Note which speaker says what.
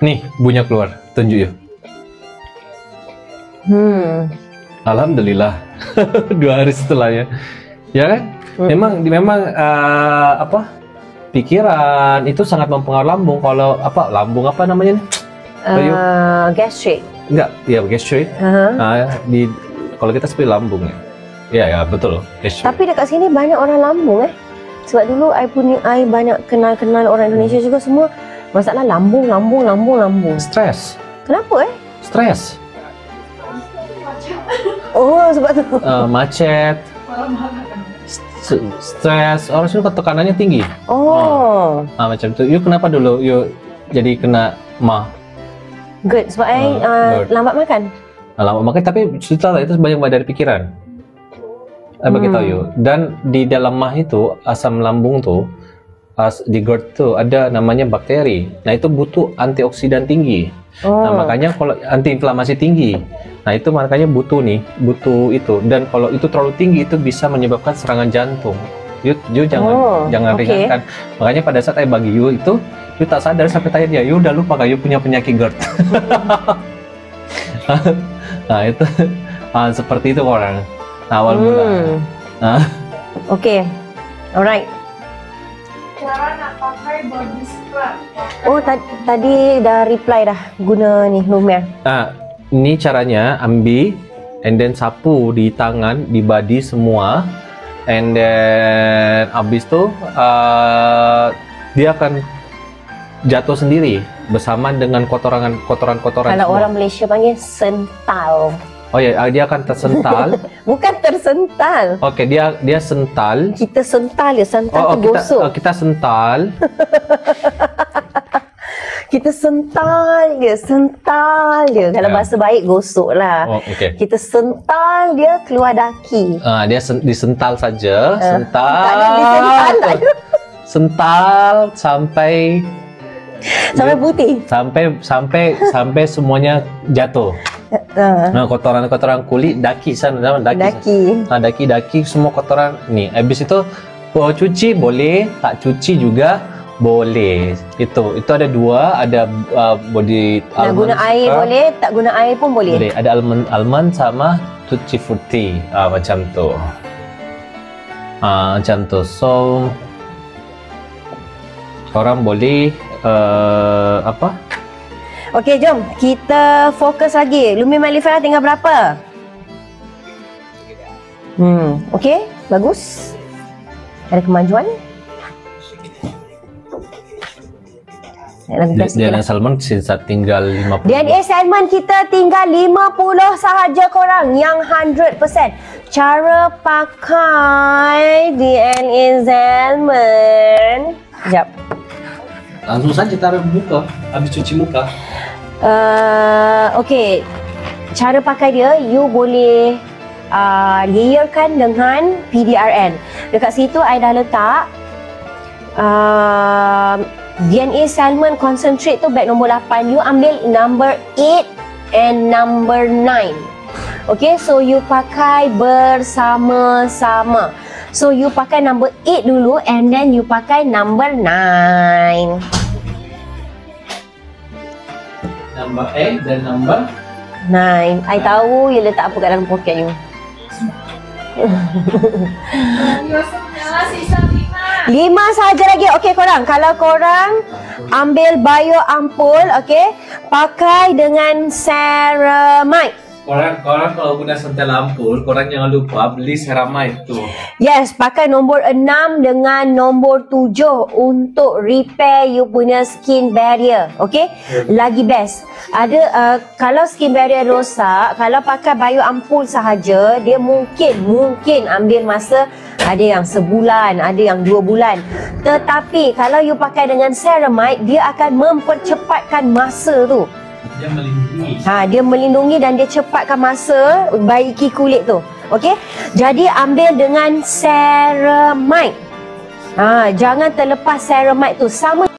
Speaker 1: Nih, bunyi keluar. Tunjuk yuk. Alhamdulillah. 2 hari setelahnya. Ya kan? Memang apa? Pikiran itu sangat mempengaruhi lambung. Kalau apa? Lambung apa namanya nih?
Speaker 2: Gastric.
Speaker 1: Enggak, ya gastric. Kalau kita seperti lambung ya. Ya betul. Gastric.
Speaker 2: Tapi dekat sini banyak orang lambung Sebab dulu I banyak kenal orang Indonesia juga, semua masalah lambung.
Speaker 1: Stres.
Speaker 2: Kenapa
Speaker 1: Stres.
Speaker 2: Oh, sebab tu.
Speaker 1: Macet. Stres. Orang sini tekanannya tinggi. Macam tu. You kenapa dulu you jadi kena mah?
Speaker 2: Good, sebab lambat makan.
Speaker 1: Lambat makan, tapi cerita itu banyak dari pikiran. Bagi tahu you. Dan di dalam mah itu, asam lambung tu, di GERD tu ada namanya bakteri. Nah itu butuh antioksidan tinggi. Nah makanya kalau antiinflamasi tinggi. Nah itu makanya butuh itu. Dan kalau itu terlalu tinggi itu bisa menyebabkan serangan jantung. You jangan ringankan. Makanya pada saat bagi you itu, you tak sadar sampai tanya dia, you udah lupa you punya penyakit GERD. Nah itu seperti itu orang. Awal mula.
Speaker 2: Okey. Alright.
Speaker 3: Cara nak pakai body scrub.
Speaker 2: Oh, tadi dah reply dah guna ni Lumiere.
Speaker 1: Ini caranya ambil and then sapu di tangan, di body semua. And then habis tu dia akan jatuh sendiri bersama dengan kotoran
Speaker 2: Kalau
Speaker 1: semua.
Speaker 2: Orang Malaysia panggil sental.
Speaker 1: Oh ya, dia akan tersental.
Speaker 2: Bukan tersental.
Speaker 1: Okey, dia sental.
Speaker 2: Kita sental dia, sental tu gosok.
Speaker 1: Kita sental.
Speaker 2: Kita sental dia. Kalau bahasa baik gosok lah.
Speaker 1: Okay.
Speaker 2: Kita sental dia keluar daki.
Speaker 1: Dia disental saja, sental sampai
Speaker 2: putih.
Speaker 1: Sampai semuanya jatuh. Nah, kotoran kulit, daki sana, daki semua kotoran ni. Habis itu cuci boleh, tak cuci juga boleh. Itu ada 2, ada body almond.
Speaker 2: Guna air boleh, tak guna air pun boleh.
Speaker 1: Boleh, ada almond sama tutti frutti. Macam tu. Macam tu. So orang boleh
Speaker 2: Okey, jom kita fokus lagi. Lumi Malifera tinggal berapa? Okey, bagus. Ada kemajuan.
Speaker 1: DNA Salmon sisa tinggal 50.
Speaker 2: DNA Salmon kita tinggal 50 sahaja korang yang 100%. Cara pakai DNA Salmon. Sekejap.
Speaker 1: Langsung saja taruh muka, habis cuci muka.
Speaker 2: Okey, cara pakai dia, you boleh layerkan dengan PDRN. Dekat situ I dah letak DNA Salmon Concentrate tu beg nombor 8. You ambil number 8 and number 9. Okey, so you pakai bersama-sama. So you pakai number 8 dulu and then you pakai number 9.
Speaker 1: Number 8 dan number
Speaker 2: 9. I tahu you letak apa kat dalam poket you.
Speaker 3: Sisa 5
Speaker 2: saja lagi. Okey korang, kalau korang ambil bio ampul, okey, pakai dengan ceramide.
Speaker 1: Korang kalau guna sental ampul, korang jangan lupa beli ceramide tu.
Speaker 2: Yes, pakai nombor 6 dengan nombor 7 untuk repair you punya skin barrier. Okay? Lagi best. Ada kalau skin barrier rosak, kalau pakai bio ampul sahaja, dia mungkin ambil masa, ada yang sebulan, ada yang 2 bulan. Tetapi kalau you pakai dengan ceramide, dia akan mempercepatkan masa tu.
Speaker 1: Dia melindungi.
Speaker 2: Dia melindungi dan dia cepatkan masa baiki kulit tu. Okey? Jadi ambil dengan ceramide. Jangan terlepas ceramide tu. Sama